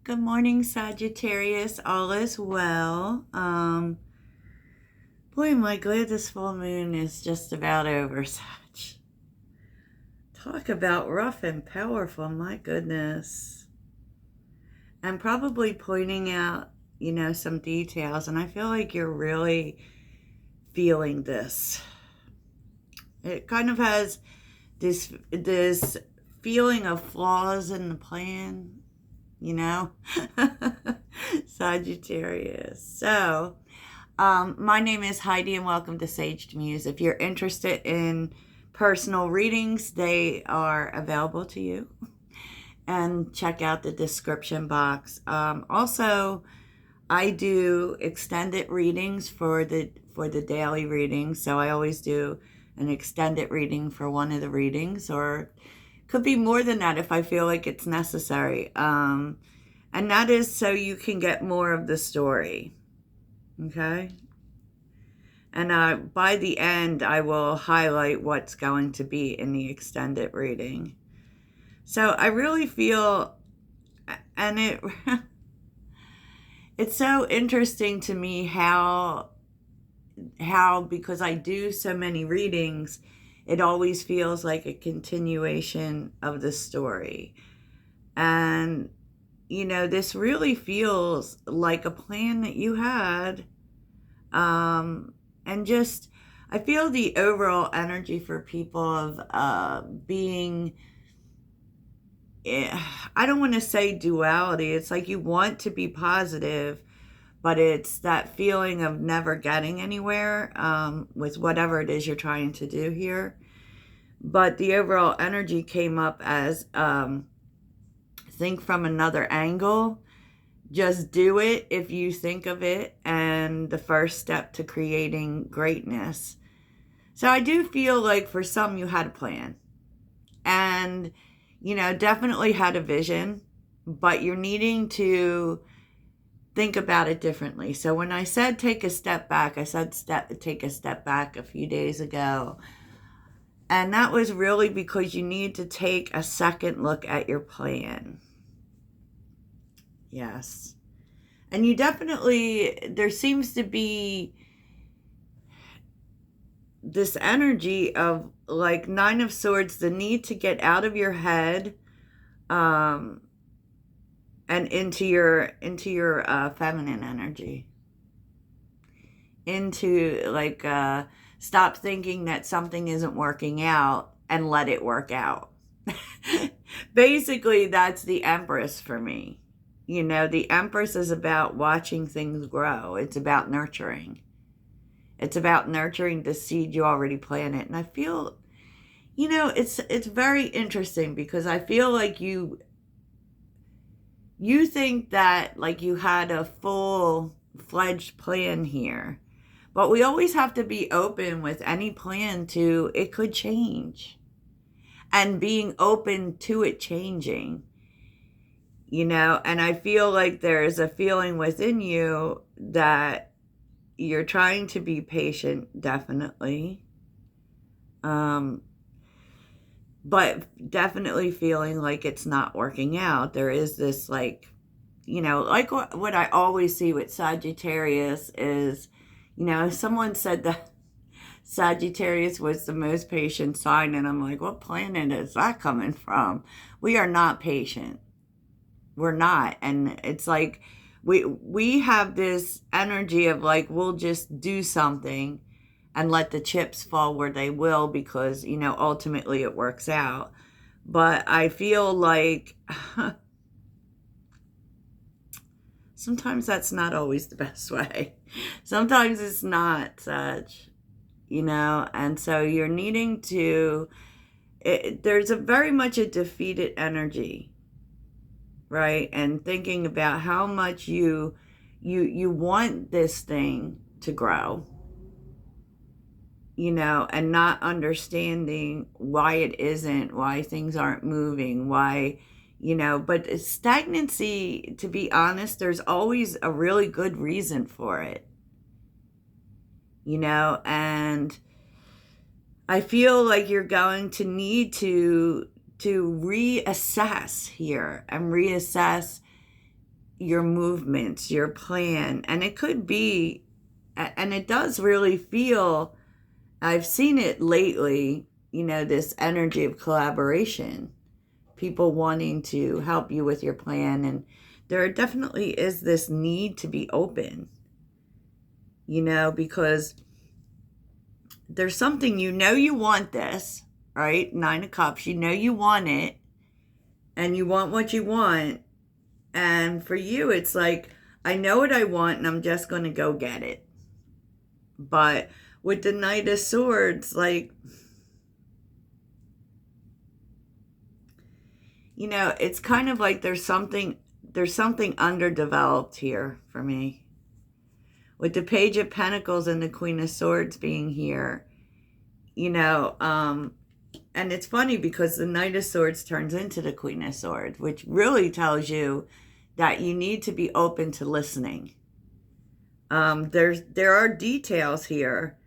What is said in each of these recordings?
Good morning, Sagittarius. All is well. Boy, am I glad this full moon is just about over, Sag. Talk about rough and powerful, my goodness. I'm probably pointing out, some details, and I feel like you're really feeling this. It kind of has this feeling of flaws in the plan, Sagittarius. So, my name is Heidi and welcome to Sage to Muse. If you're interested in personal readings, they are available to you. And check out the description box. Also, I do extended readings for the daily readings. So I always do an extended reading for one of the readings, or could be more than that if I feel like it's necessary. And that is so you can get more of the story. Okay? And by the end, I will highlight what's going to be in the extended reading. So I really feel, and it's so interesting to me how because I do so many readings, it always feels like a continuation of the story. And, this really feels like a plan that you had. And just, I feel the overall energy for people of being, I don't want to say duality. It's like you want to be positive, but it's that feeling of never getting anywhere with whatever it is you're trying to do here. But the overall energy came up as think from another angle. Just do it if you think of it, and the first step to creating greatness. So I do feel like for some you had a plan. And definitely had a vision, but you're needing to think about it differently. So when I said take a step back, I said take a step back a few days ago. And that was really because you need to take a second look at your plan. Yes. And you definitely, there seems to be this energy of like Nine of Swords, the need to get out of your head and into your feminine energy, into like stop thinking that something isn't working out and let it work out. Basically, that's the Empress for me. The Empress is about watching things grow. It's about nurturing. It's about nurturing the seed you already planted. And I feel, it's very interesting because I feel like you think that like you had a full-fledged plan here. But we always have to be open with any plan to it could change. And being open to it changing. And I feel like there's a feeling within you that you're trying to be patient, definitely. But definitely feeling like it's not working out. There is this like, like what I always see with Sagittarius is, someone said that Sagittarius was the most patient sign. And I'm like, what planet is that coming from? We are not patient. We're not. And it's like, we have this energy of like, we'll just do something and let the chips fall where they will because, ultimately it works out. But I feel like sometimes that's not always the best way. Sometimes it's not such, and so you're needing to, there's very much a defeated energy. Right? And thinking about how much you want this thing to grow, and not understanding why it isn't, why things aren't moving, why, but stagnancy, to be honest, there's always a really good reason for it, and I feel like you're going to need to reassess here and reassess your movements, your plan. And it could be, and it does really feel, I've seen it lately, this energy of collaboration, people wanting to help you with your plan. And there definitely is this need to be open, because there's something, you want this, right? 9 of Cups, you want it, and you want what you want. And for you, it's like, I know what I want and I'm just going to go get it. But with the Knight of Swords, like, it's kind of like there's something underdeveloped here for me. With the Page of Pentacles and the Queen of Swords being here, and it's funny because the Knight of Swords turns into the Queen of Swords, which really tells you that you need to be open to listening. There are details here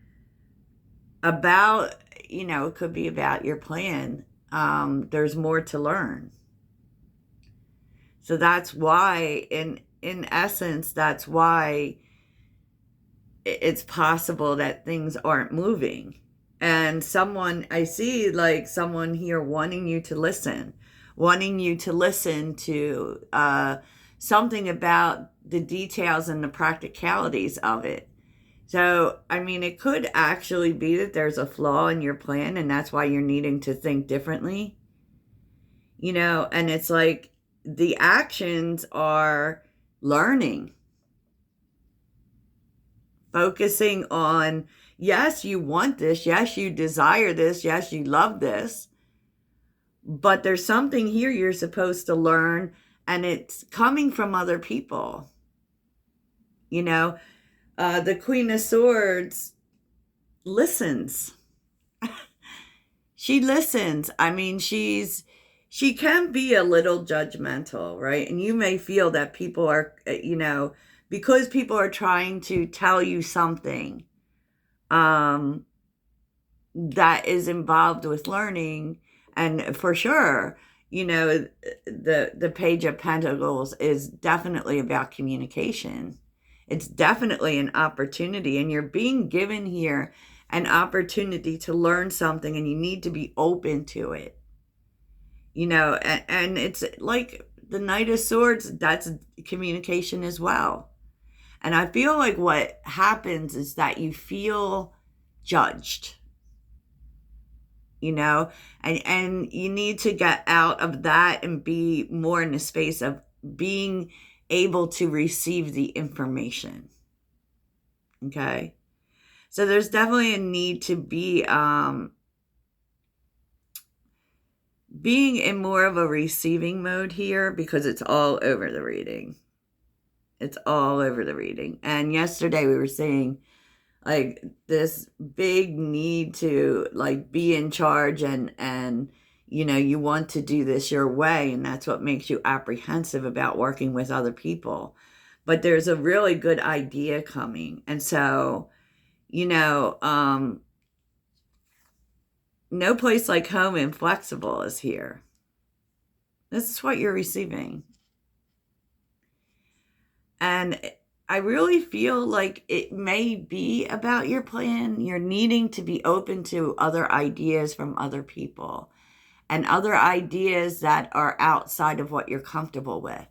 about, it could be about your plan. There's more to learn. So that's why, in essence, that's why it's possible that things aren't moving. And I see like someone here wanting you to listen to something about the details and the practicalities of it. So, it could actually be that there's a flaw in your plan and that's why you're needing to think differently. And it's like the actions are learning. Focusing on, yes, you want this. Yes, you desire this. Yes, you love this. But there's something here you're supposed to learn, and it's coming from other people. The Queen of Swords listens. She listens. She can be a little judgmental, right? And you may feel that people are, because people are trying to tell you something that is involved with learning. And for sure, the Page of Pentacles is definitely about communication. It's definitely an opportunity, and you're being given here an opportunity to learn something, and you need to be open to it. And it's like the Knight of Swords, that's communication as well. And I feel like what happens is that you feel judged, and you need to get out of that and be more in the space of being able to receive the information. Okay. So there's definitely a need to be, being in more of a receiving mode here, because it's all over the reading. It's all over the reading. And yesterday we were saying, like, this big need to, like, be in charge and you want to do this your way, and that's what makes you apprehensive about working with other people. But there's a really good idea coming. And so, no place like home and flexible is here. This is what you're receiving. And I really feel like it may be about your plan. You're needing to be open to other ideas from other people and other ideas that are outside of what you're comfortable with.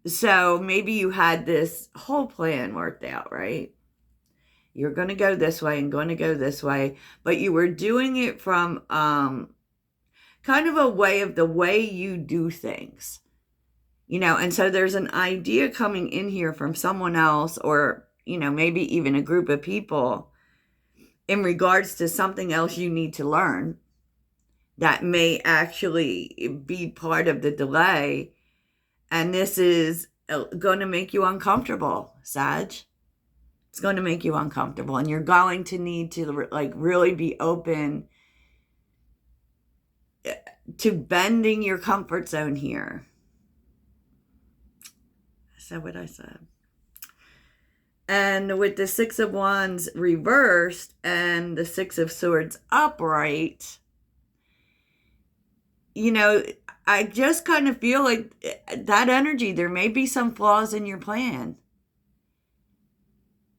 So maybe you had this whole plan worked out, right? You're going to go this way and going to go this way, but you were doing it from kind of a way of the way you do things. And so there's an idea coming in here from someone else, or, maybe even a group of people in regards to something else you need to learn that may actually be part of the delay. And this is going to make you uncomfortable, Sag. It's going to make you uncomfortable, and you're going to need to, like, really be open to bending your comfort zone here. I said what I said. And with the Six of Wands reversed and the Six of Swords upright, I just kind of feel like that energy, there may be some flaws in your plan.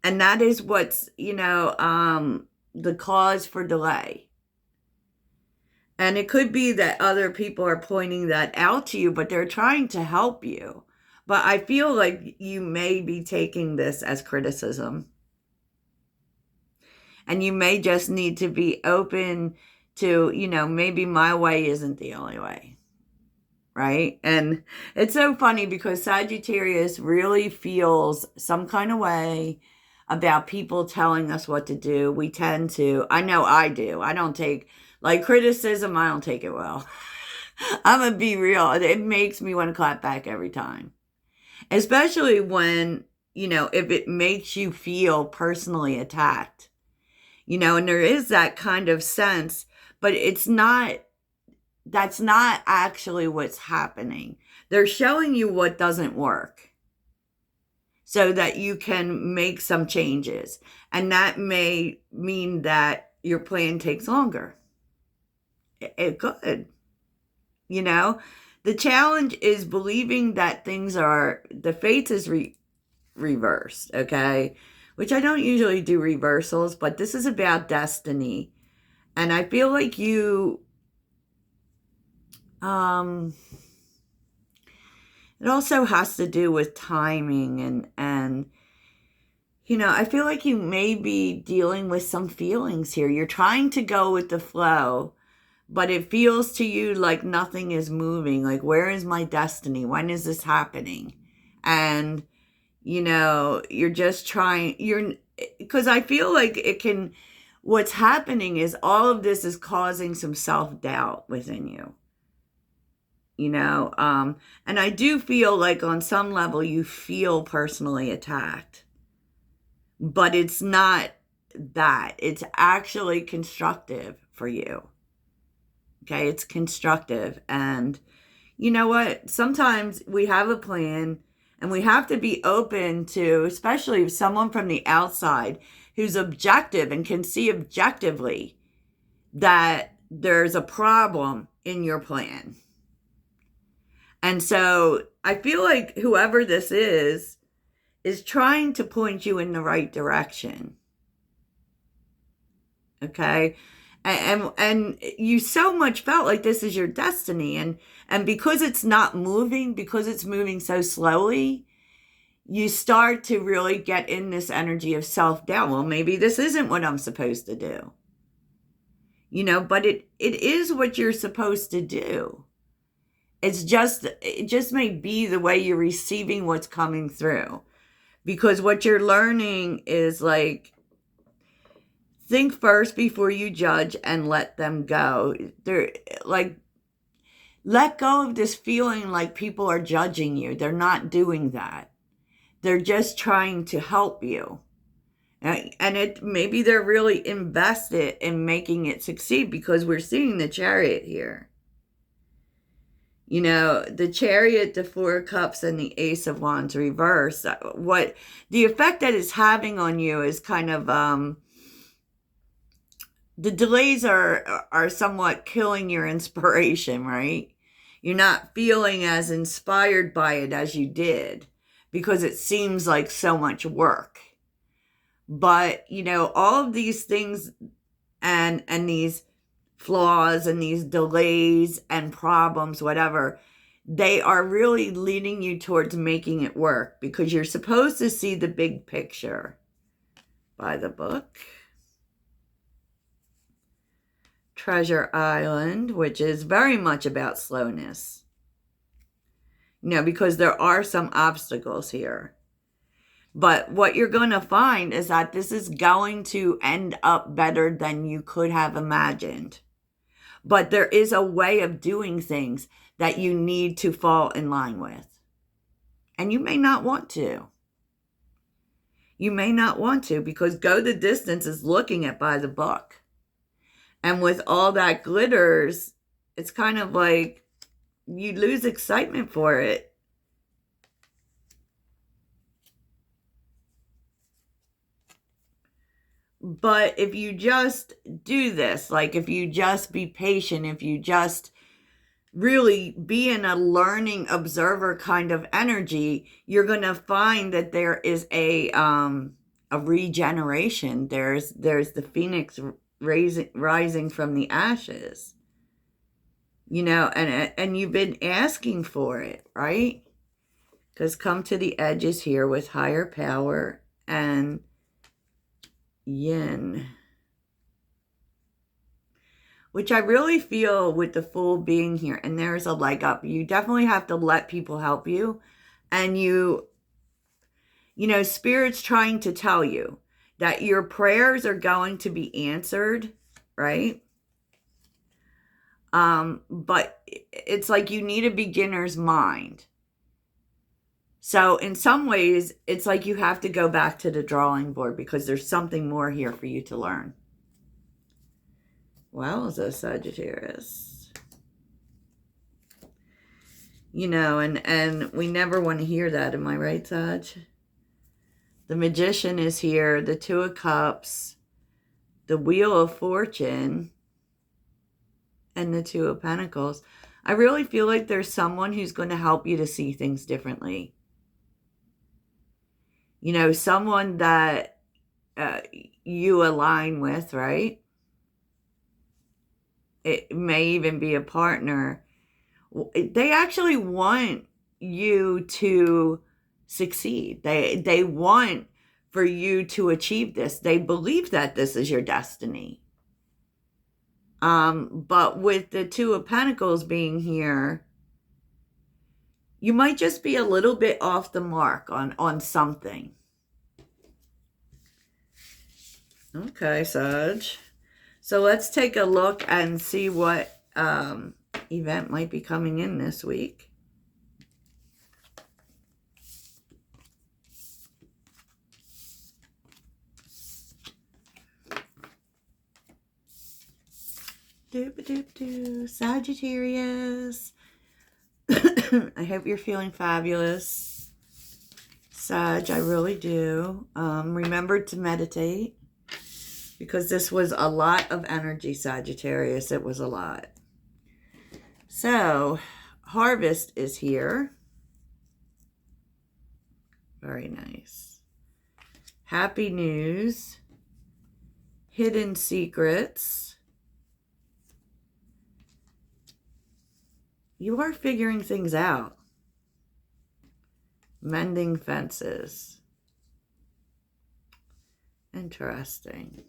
And that is what's, the cause for delay. And it could be that other people are pointing that out to you, but they're trying to help you. But I feel like you may be taking this as criticism. And you may just need to be open to, maybe my way isn't the only way. Right? And it's so funny because Sagittarius really feels some kind of way about people telling us what to do. We tend to, I know I do. I don't take, like, criticism, I don't take it well. I'm going to be real. It makes me want to clap back every time. Especially when, if it makes you feel personally attacked. And there is that kind of sense, but that's not actually what's happening. They're showing you what doesn't work so that you can make some changes. And that may mean that your plan takes longer. It could. The challenge is believing that the fate is reversed, okay? Which I don't usually do reversals, but this is about destiny. And I feel like it also has to do with timing and I feel like you may be dealing with some feelings here. You're trying to go with the flow, but it feels to you like nothing is moving. Like, where is my destiny? When is this happening? And, you're just trying, because I feel like what's happening is all of this is causing some self-doubt within you. And I do feel like on some level you feel personally attacked, but it's not that. It's actually constructive for you. Okay, it's constructive. And you know what? Sometimes we have a plan and we have to be open to, especially if someone from the outside who's objective and can see objectively that there's a problem in your plan. And so I feel like whoever this is trying to point you in the right direction. Okay? And you so much felt like this is your destiny. And because it's not moving, because it's moving so slowly, you start to really get in this energy of self-doubt. Well, maybe this isn't what I'm supposed to do. But it is what you're supposed to do. It just may be the way you're receiving what's coming through. Because what you're learning is like, think first before you judge and let them go. They're like, let go of this feeling like people are judging you. They're not doing that. They're just trying to help you. And maybe they're really invested in making it succeed, because we're seeing the Chariot here. The Chariot, the Four of Cups, and the Ace of Wands reversed. What the effect that it's having on you is kind of the delays are somewhat killing your inspiration, right? You're not feeling as inspired by it as you did because it seems like so much work. But, all of these things and these flaws and these delays and problems, whatever, they are really leading you towards making it work, because you're supposed to see the big picture by the book. Treasure Island, which is very much about slowness. Because there are some obstacles here. But what you're going to find is that this is going to end up better than you could have imagined. But there is a way of doing things that you need to fall in line with. And you may not want to. You may not want to, because Go the Distance is looking at by the book. And with all that glitters, it's kind of like you lose excitement for it. But if you just do this, like if you just be patient, if you just really be in a learning observer kind of energy, you're going to find that there is a regeneration. There's the phoenix rising from the ashes, you know, and you've been asking for it, right? Because come to the edges here with higher power and yin, which I really feel with the Fool being here, and there's a leg up. You definitely have to let people help you, and you know, Spirit's trying to tell you that your prayers are going to be answered, right? But it's like you need a beginner's mind. So in some ways, it's like you have to go back to the drawing board because there's something more here for you to learn. Well, the Sagittarius. You know, and we never want to hear that. Am I right, Sag? The Magician is here. The Two of Cups. The Wheel of Fortune. And the Two of Pentacles. I really feel like there's someone who's going to help you to see things differently. You know, someone that you align with, right? It may even be a partner. They actually want you to succeed. They want for you to achieve this. They believe that this is your destiny. But with the Two of Pentacles being here, you might just be a little bit off the mark on something. Okay, Sag. So let's take a look and see what event might be coming in this week. Sagittarius. I hope you're feeling fabulous. Sag, I really do. Remember to meditate. Because this was a lot of energy, Sagittarius. It was a lot. So, Harvest is here. Very nice. Happy news. Hidden secrets. You are figuring things out. Mending fences. Interesting.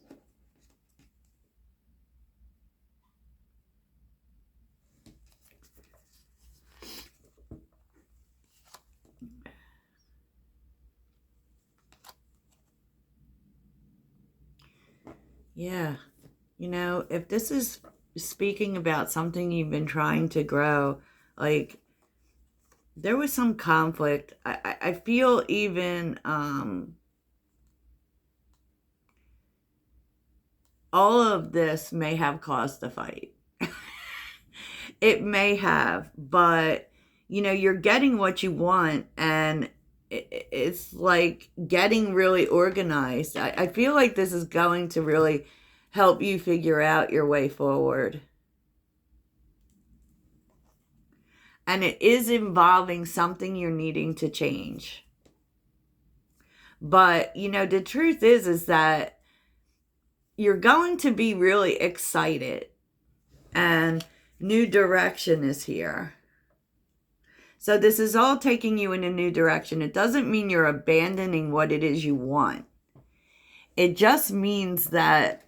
Yeah, you know, if this is speaking about something you've been trying to grow, like there was some conflict. I feel even all of this may have caused a fight. It may have, but you know, you're getting what you want, and it's like getting really organized. I feel like this is going to really help you figure out your way forward. And it is involving something you're needing to change. But, you know, the truth is that you're going to be really excited. And new direction is here. So this is all taking you in a new direction. It doesn't mean you're abandoning what it is you want. It just means that,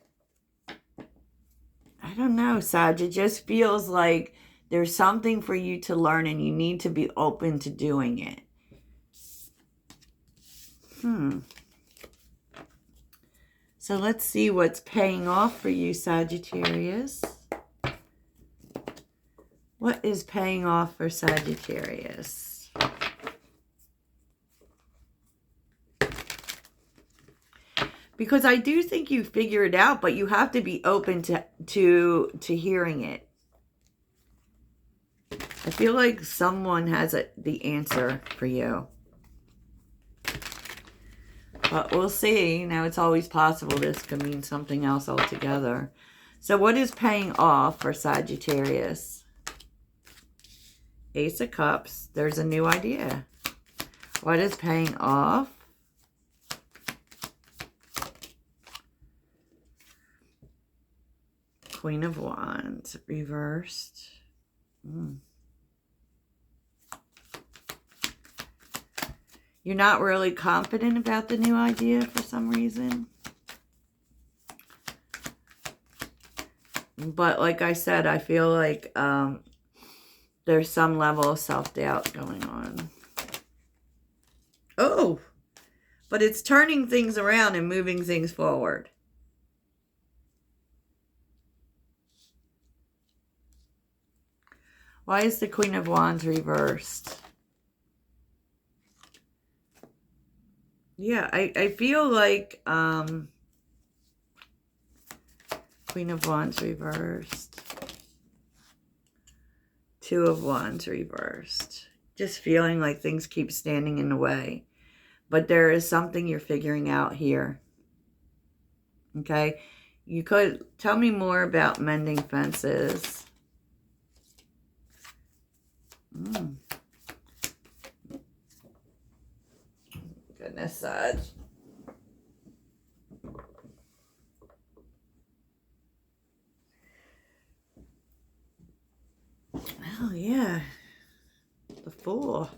I don't know, Sag, it just feels like there's something for you to learn and you need to be open to doing it. So let's see what's paying off for you, Sagittarius. What is paying off for Sagittarius? Because I do think you figure it out, but you have to be open to hearing it. I feel like someone has the answer for you. But we'll see. You know, it's always possible this could mean something else altogether. So what is paying off for Sagittarius? Ace of Cups. There's a new idea. What is paying off? Queen of Wands reversed. You're not really confident about the new idea for some reason. But like I said, I feel like there's some level of self-doubt going on. Oh, but it's turning things around and moving things forward. Why is the Queen of Wands reversed? Yeah, I feel like Queen of Wands reversed. Two of Wands reversed. Just feeling like things keep standing in the way. But there is something you're figuring out here. Okay? You could tell me more about mending fences. Goodness, Sag. Oh, yeah. The Fool.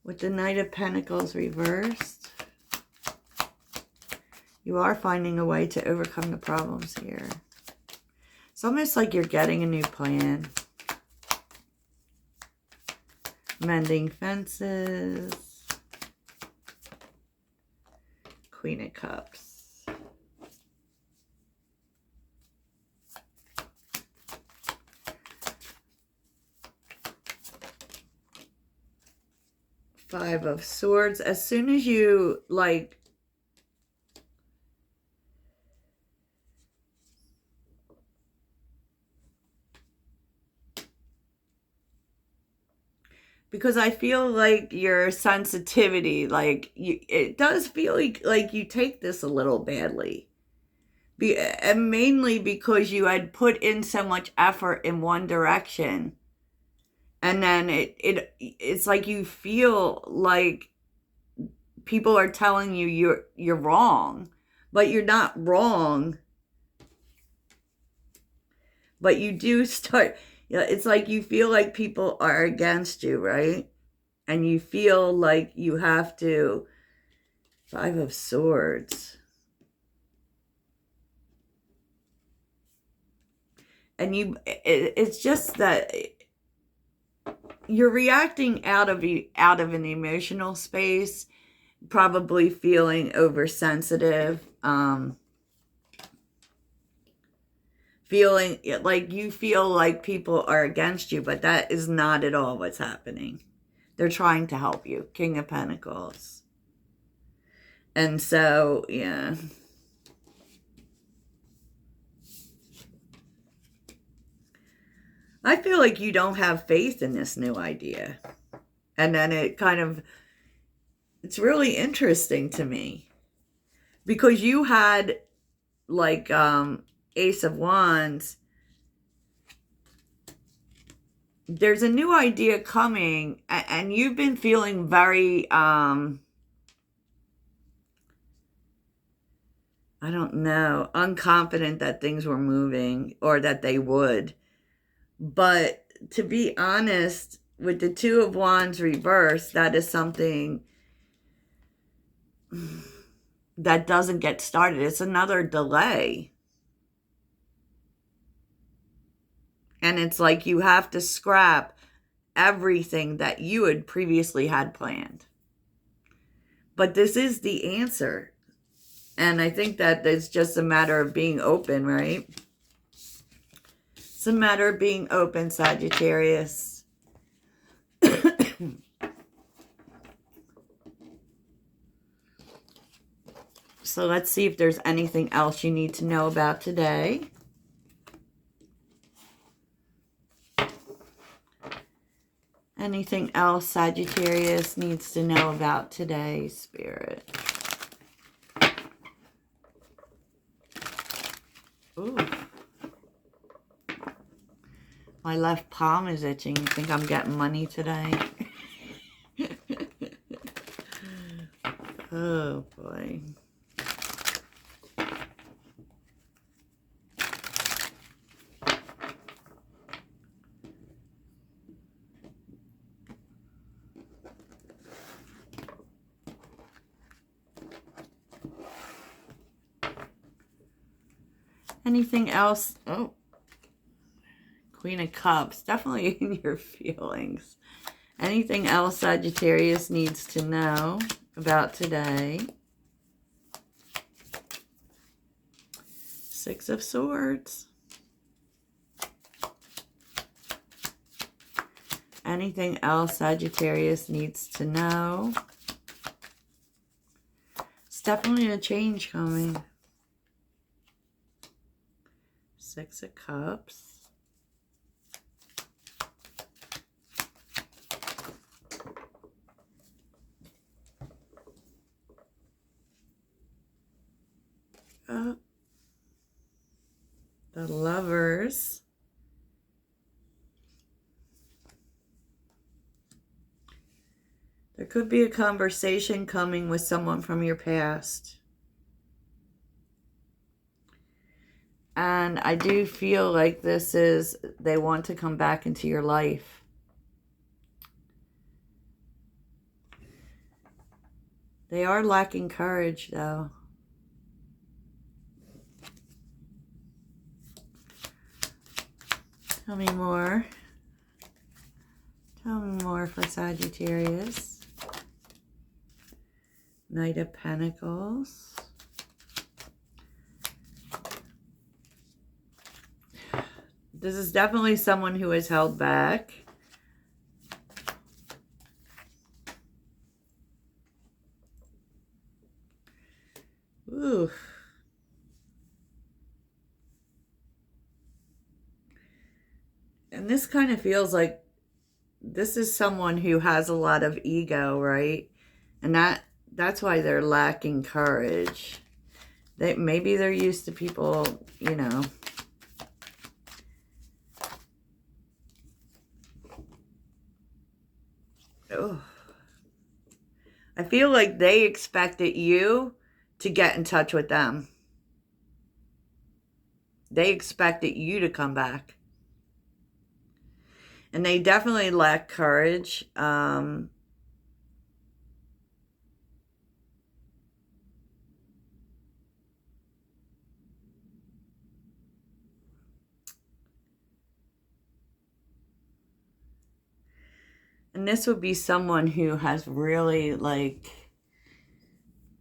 With the Knight of Pentacles reversed. You are finding a way to overcome the problems here. It's almost like you're getting a new plan. Mending fences. Queen of Cups. Five of Swords. As soon as you, like, because I feel like your sensitivity, like, it does feel like you take this a little badly. And mainly because you had put in so much effort in one direction. And then it's like you feel like people are telling you you're wrong. But you're not wrong. But you do start... It's like you feel like people are against you, right? And you feel like you have to... Five of Swords. And it's just that you're reacting out of an emotional space, probably feeling oversensitive, feeling like you feel like people are against you, but that is not at all what's happening. They're trying to help you. King of Pentacles. And so, yeah. I feel like you don't have faith in this new idea. And then it's really interesting to me. Because you had, like, Ace of Wands. There's a new idea coming, and you've been feeling very, I don't know, unconfident that things were moving, or that they would. But to be honest, with the Two of Wands reversed, that is something that doesn't get started. It's another delay. And it's like you have to scrap everything that you had previously had planned. But this is the answer. And I think that it's just a matter of being open, right? It's a matter of being open, Sagittarius. So let's see if there's anything else you need to know about today. Anything else Sagittarius needs to know about today, Spirit? Ooh. My left palm is itching. You think I'm getting money today? Oh, boy. Anything else? Oh, Queen of Cups. Definitely in your feelings. Anything else Sagittarius needs to know about today? Six of Swords. Anything else Sagittarius needs to know? It's definitely a change coming. Six of Cups. The Lovers. There could be a conversation coming with someone from your past. And I do feel like this is, they want to come back into your life. They are lacking courage, though. Tell me more. Tell me more for Sagittarius. Knight of Pentacles. This is definitely someone who is held back. Ooh. And this kind of feels like this is someone who has a lot of ego, right? And that's why they're lacking courage. Maybe they're used to people, you know. Oh. I feel like they expected you to get in touch with them. They expected you to come back. And they definitely lack courage. And this would be someone who has really, like,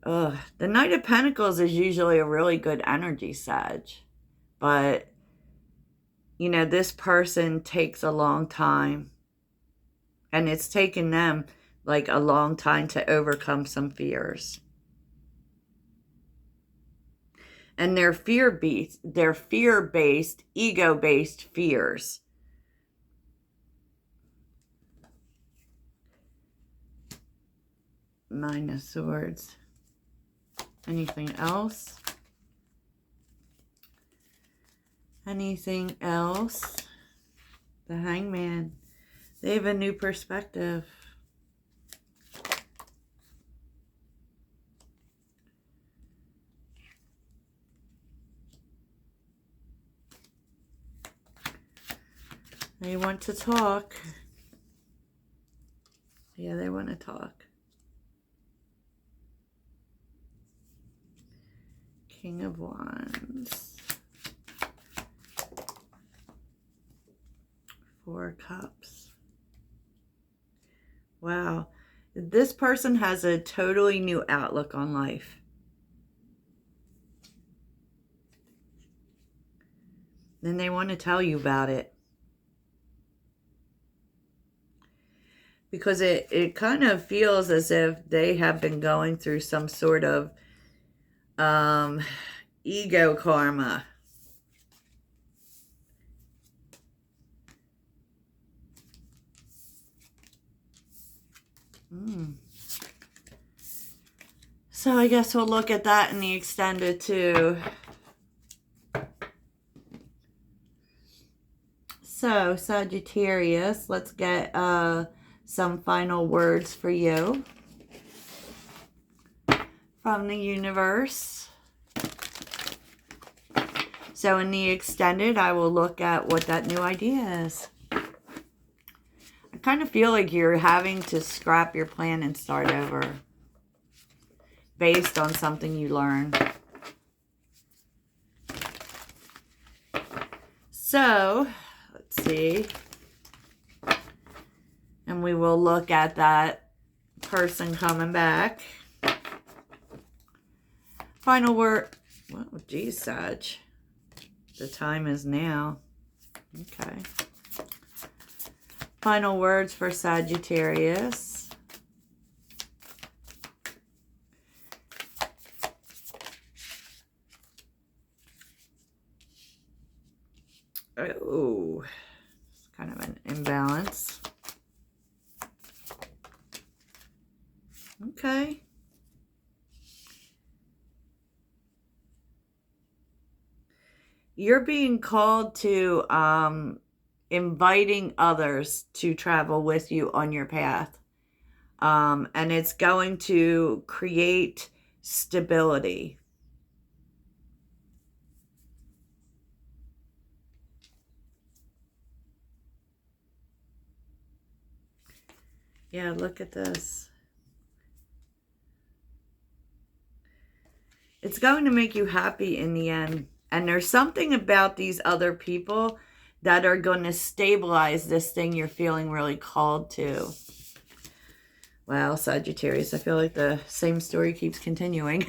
the Knight of Pentacles is usually a really good energy, Sag. But, you know, this person takes a long time. And it's taken them, like, a long time to overcome some fears. And they're fear-based, ego-based fears. Nine of Swords. Anything else? Anything else? The Hangman. They have a new perspective. They want to talk. Yeah, they want to talk. King of Wands. Four Cups. Wow. This person has a totally new outlook on life. And they want to tell you about it. Because it kind of feels as if they have been going through some sort of ego karma. So I guess we'll look at that in the extended too. So, Sagittarius, let's get some final words for you from the universe. So in the extended, I will look at what that new idea is. I kind of feel like you're having to scrap your plan and start over based on something you learned. So, let's see. And we will look at that person coming back. Final word. Well, geez, Sag. The time is now. Okay. Final words for Sagittarius. Oh, it's kind of an imbalance. Okay. You're being called to inviting others to travel with you on your path. And it's going to create stability. Yeah, look at this. It's going to make you happy in the end. And there's something about these other people that are going to stabilize this thing you're feeling really called to. Wow, Sagittarius, I feel like the same story keeps continuing.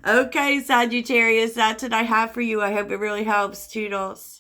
Okay, Sagittarius, that's what I have for you. I hope it really helps. Toodles.